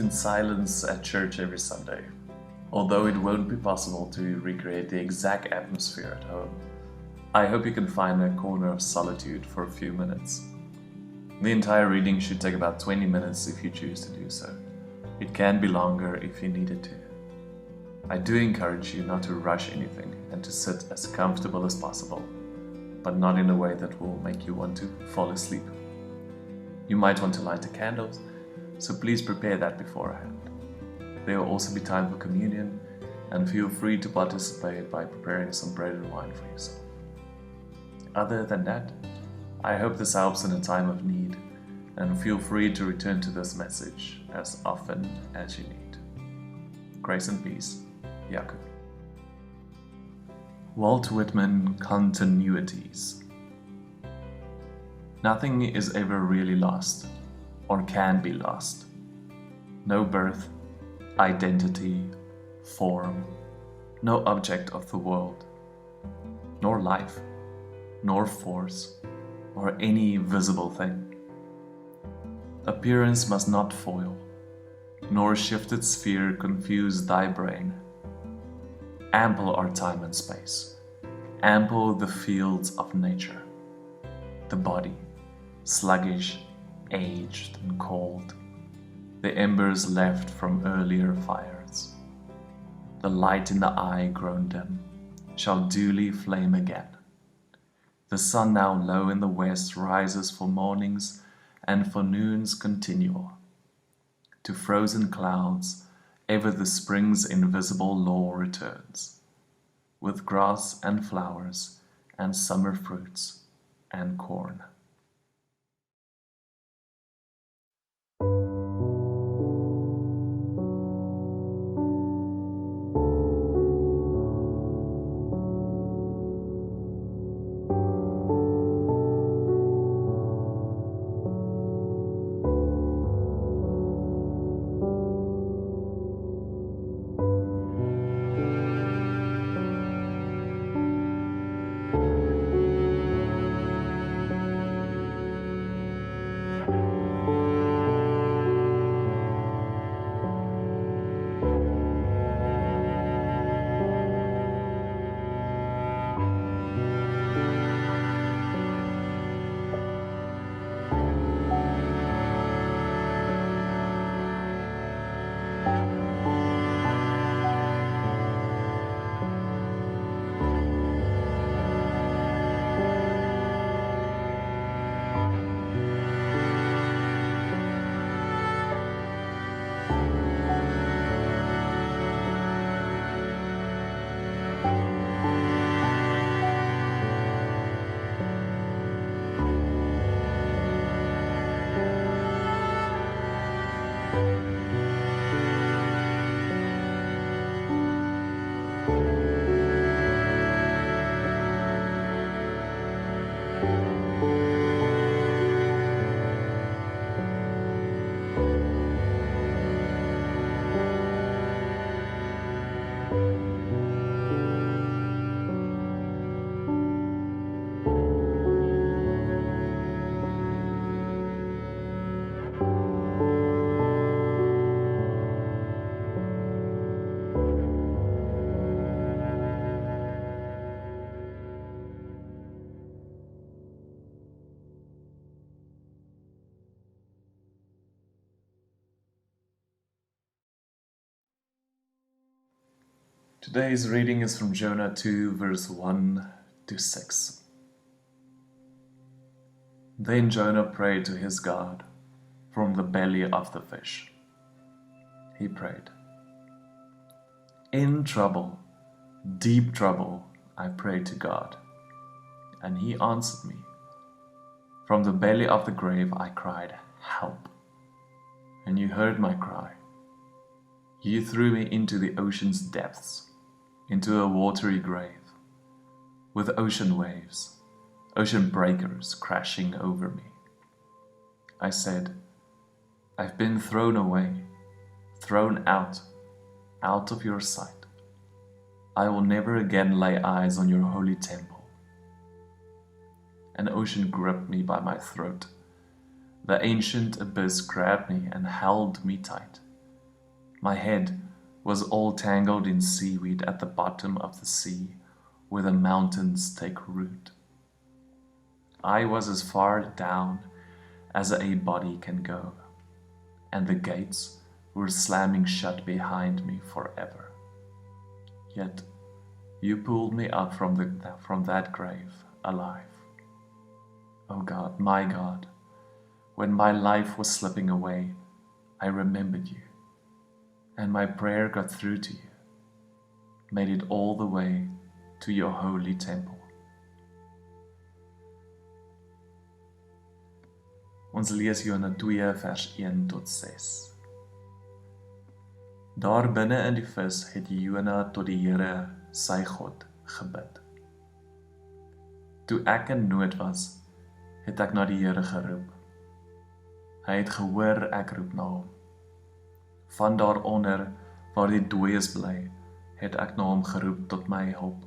in silence at church every Sunday. Although it won't be possible to recreate the exact atmosphere at home, I hope you can find a corner of solitude for a few minutes. The entire reading should take about 20 minutes if you choose to do so. It can be longer if you need it to. I do encourage you not to rush anything and to sit as comfortable as possible, but not in a way that will make you want to fall asleep. You might want to light the candles, so please prepare that beforehand. There will also be time for communion, and feel free to participate by preparing some bread and wine for yourself. Other than that, I hope this helps in a time of need, and feel free to return to this message as often as you need. Grace and peace, Jakob. Walt Whitman Continuities. Nothing is ever really lost, or can be lost. No birth, identity, form, no object of the world, nor life, nor force, or any visible thing. Appearance must not foil, nor shifted sphere confuse thy brain. Ample are time and space, ample the fields of nature. The body, sluggish, aged and cold, the embers left from earlier fires. The light in the eye grown dim shall duly flame again. The sun now low in the west rises for mornings and for noons continual. To frozen clouds ever the spring's invisible law returns, with grass and flowers and summer fruits and corn. Today's reading is from Jonah 2, verse 1 to 6. Then Jonah prayed to his God from the belly of the fish. He prayed, "In trouble, deep trouble, I prayed to God, and He answered me. From the belly of the grave I cried, 'Help!' And you heard my cry. You threw me into the ocean's depths, into a watery grave, with ocean waves, ocean breakers crashing over me. I said, I've been thrown away, thrown out of your sight. I will never again lay eyes on your holy temple. An ocean gripped me by my throat. The ancient abyss grabbed me and held me tight. My head was all tangled in seaweed at the bottom of the sea where the mountains take root. I was as far down as a body can go, and the gates were slamming shut behind me forever. Yet you pulled me up from that grave alive. Oh God, my God, when my life was slipping away, I remembered you, and my prayer got through to you, made it all the way to your holy temple. Ons lees Jona 2 vers 1 tot 6. Daar binne in die vis het Jona tot die Here, sy God, gebid. Toe ek in nood was, het ek na die Here geroep. Hy het gehoor ek roep na hom. Van daaronder, waar die dooies bly, het ek na hom geroep tot my hulp.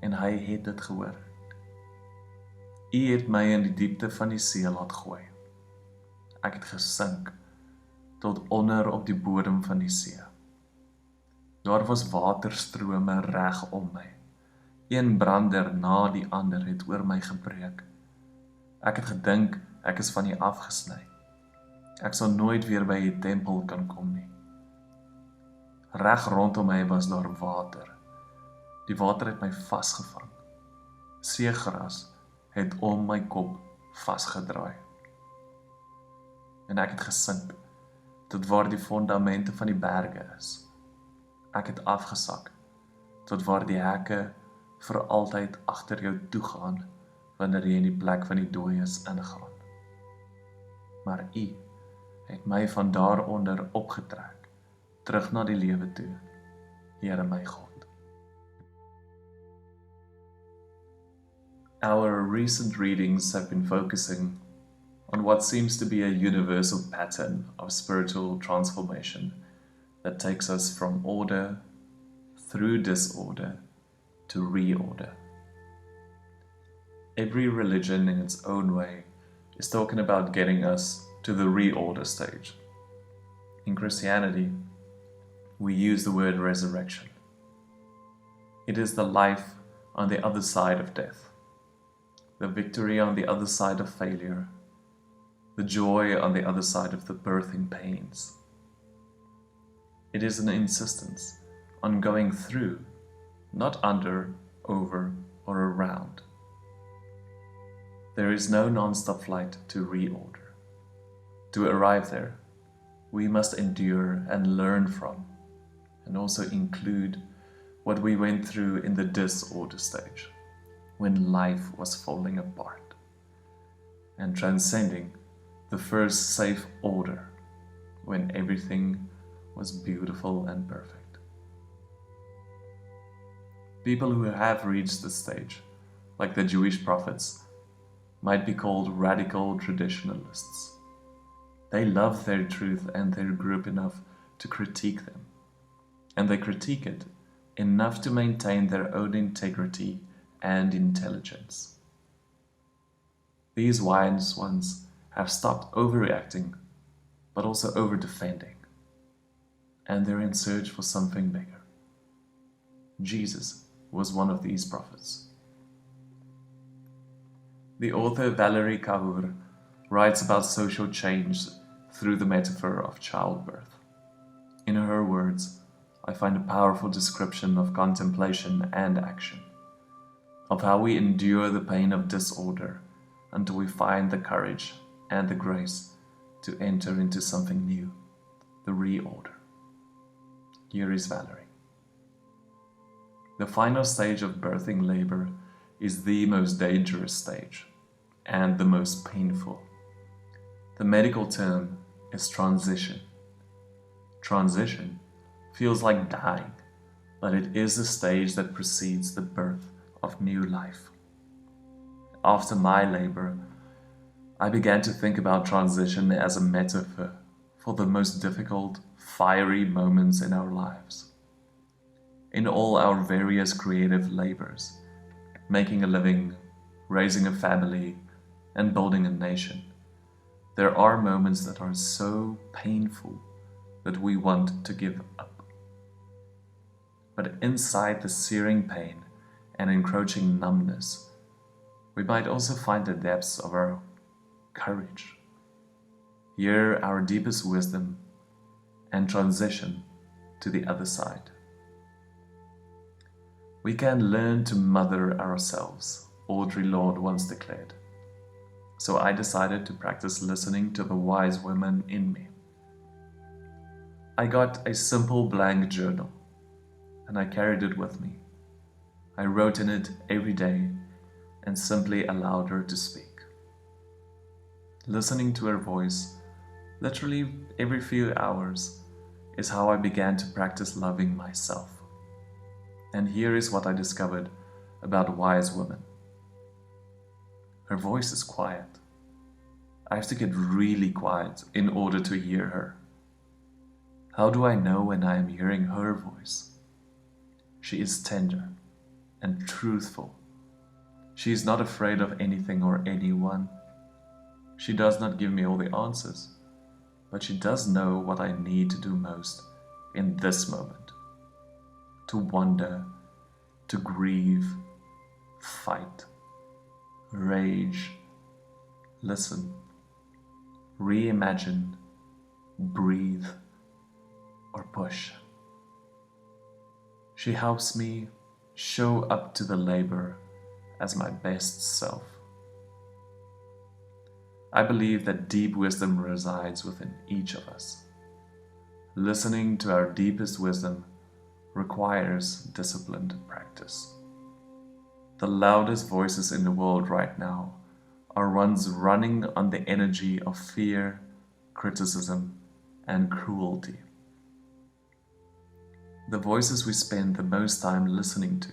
En hy het dit gehoor. U het my in die diepte van die see laat gooi. Ek het gesink tot onder op die bodem van die see. Daar was waterstrome reg om my. Een brander na die ander het oor my gebreek. Ek het gedink ek is van U afgesny. Ek sal nooit weer by U tempel kan kom nie. Reg rondom my was daar water. Die water het my vasgevang. Seegras het om my kop vasgedraai. En ek het gesink tot waar die fondamente van die berge is. Ek het afgesak tot waar die hekke vir altyd agter jou toegaan wanneer jy in die plek van die dooies ingaan. Maar U het my van daaronder opgetrek, terug na die lewe toe, Here my God. Our recent readings have been focusing on what seems to be a universal pattern of spiritual transformation that takes us from order through disorder to reorder. Every religion in its own way is talking about getting us to the reorder stage. In Christianity, we use the word resurrection. It is the life on the other side of death, the victory on the other side of failure, the joy on the other side of the birthing pains. It is an insistence on going through, not under, over, or around. There is no non-stop flight to reorder. To arrive there, we must endure and learn from, and also include what we went through in the disorder stage, when life was falling apart, and transcending the first safe order, when everything was beautiful and perfect. People who have reached this stage, like the Jewish prophets, might be called radical traditionalists. They love their truth and their group enough to critique them, and they critique it enough to maintain their own integrity and intelligence. These wise ones have stopped overreacting, but also over-defending, and they're in search for something bigger. Jesus was one of these prophets. The author Valerie Kaur writes about social change through the metaphor of childbirth. In her words, I find a powerful description of contemplation and action, of how we endure the pain of disorder until we find the courage and the grace to enter into something new, the reorder. Here is Valerie. The final stage of birthing labor is the most dangerous stage and the most painful. The medical term is transition. Transition feels like dying, but it is the stage that precedes the birth of new life. After my labor, I began to think about transition as a metaphor for the most difficult, fiery moments in our lives. In all our various creative labors, making a living, raising a family, and building a nation, there are moments that are so painful that we want to give up. But inside the searing pain and encroaching numbness, we might also find the depths of our courage. Hear our deepest wisdom and transition to the other side. We can learn to mother ourselves, Audre Lorde once declared. So I decided to practice listening to the wise women in me. I got a simple blank journal and I carried it with me. I wrote in it every day and simply allowed her to speak. Listening to her voice, literally every few hours, is how I began to practice loving myself. And here is what I discovered about wise women. Her voice is quiet. I have to get really quiet in order to hear her. How do I know when I am hearing her voice? She is tender and truthful. She is not afraid of anything or anyone. She does not give me all the answers, but she does know what I need to do most in this moment. To wonder, to grieve, fight, rage, listen, reimagine, breathe, or push. She helps me show up to the labor as my best self. I believe that deep wisdom resides within each of us. Listening to our deepest wisdom requires disciplined practice. The loudest voices in the world right now are ones running on the energy of fear, criticism, and cruelty. The voices we spend the most time listening to,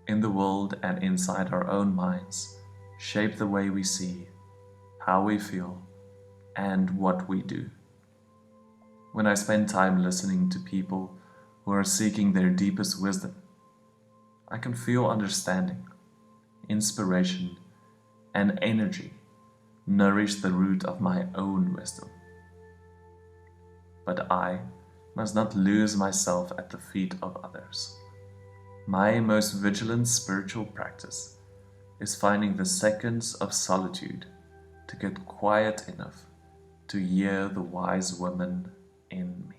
in the world and inside our own minds, shape the way we see, how we feel, and what we do. When I spend time listening to people who are seeking their deepest wisdom, I can feel understanding, inspiration, and energy nourish the root of my own wisdom. But I must not lose myself at the feet of others. My most vigilant spiritual practice is finding the seconds of solitude to get quiet enough to hear the wise woman in me.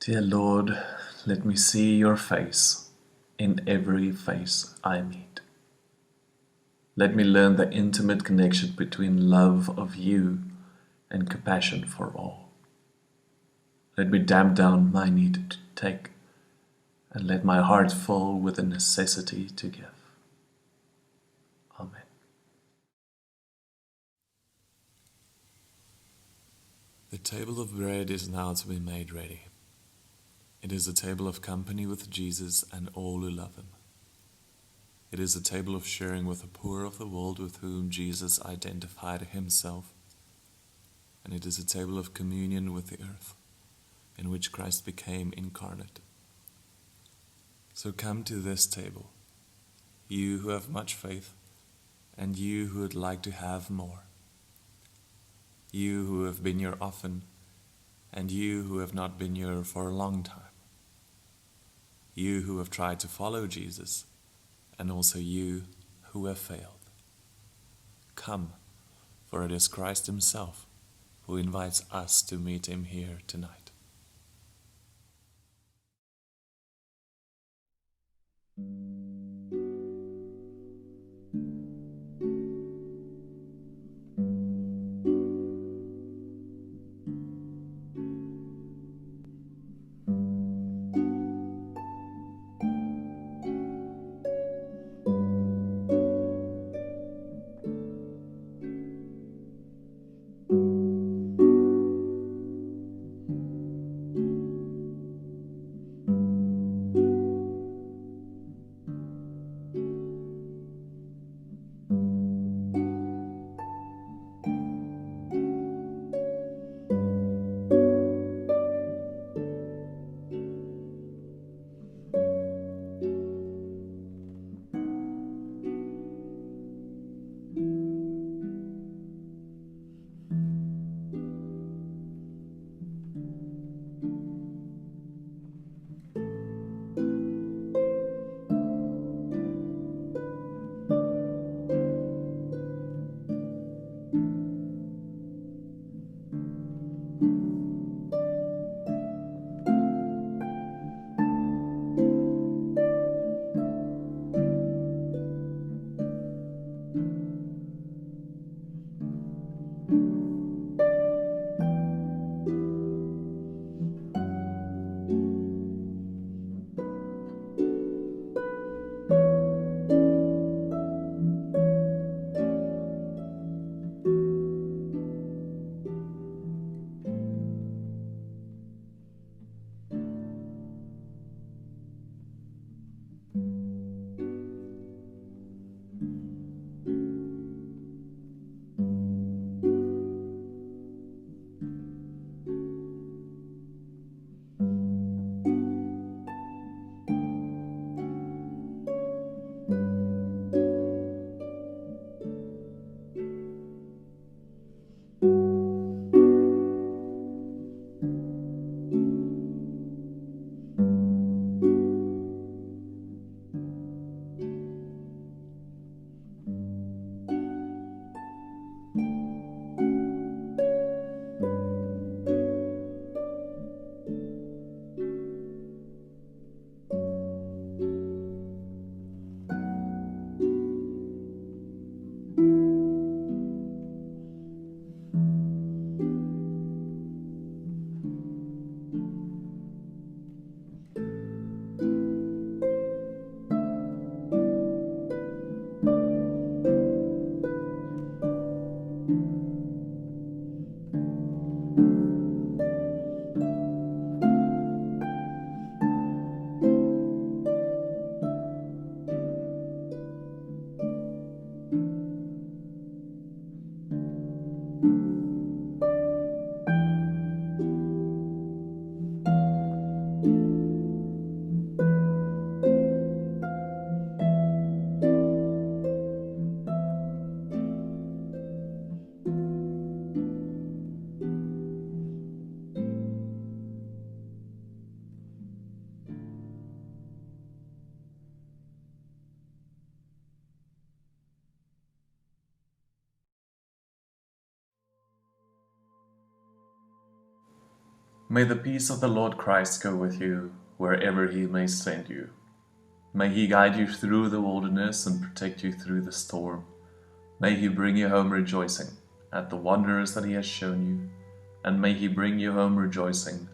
Dear Lord, let me see your face in every face I meet. Let me learn the intimate connection between love of you and compassion for all. Let me damp down my need to take, and let my heart fill with the necessity to give. Amen. The table of bread is now to be made ready. It is a table of company with Jesus and all who love him. It is a table of sharing with the poor of the world with whom Jesus identified himself. And it is a table of communion with the earth, in which Christ became incarnate. So come to this table, you who have much faith, and you who would like to have more. You who have been here often, and you who have not been here for a long time. You who have tried to follow Jesus, and also you who have failed. Come, for it is Christ himself who invites us to meet him here tonight. May the peace of the Lord Christ go with you wherever he may send you. May he guide you through the wilderness and protect you through the storm. May he bring you home rejoicing at the wonders that he has shown you, and may he bring you home rejoicing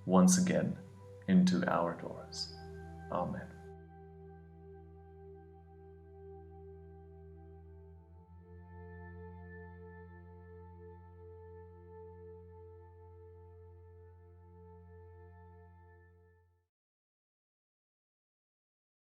once again into our doors. Amen.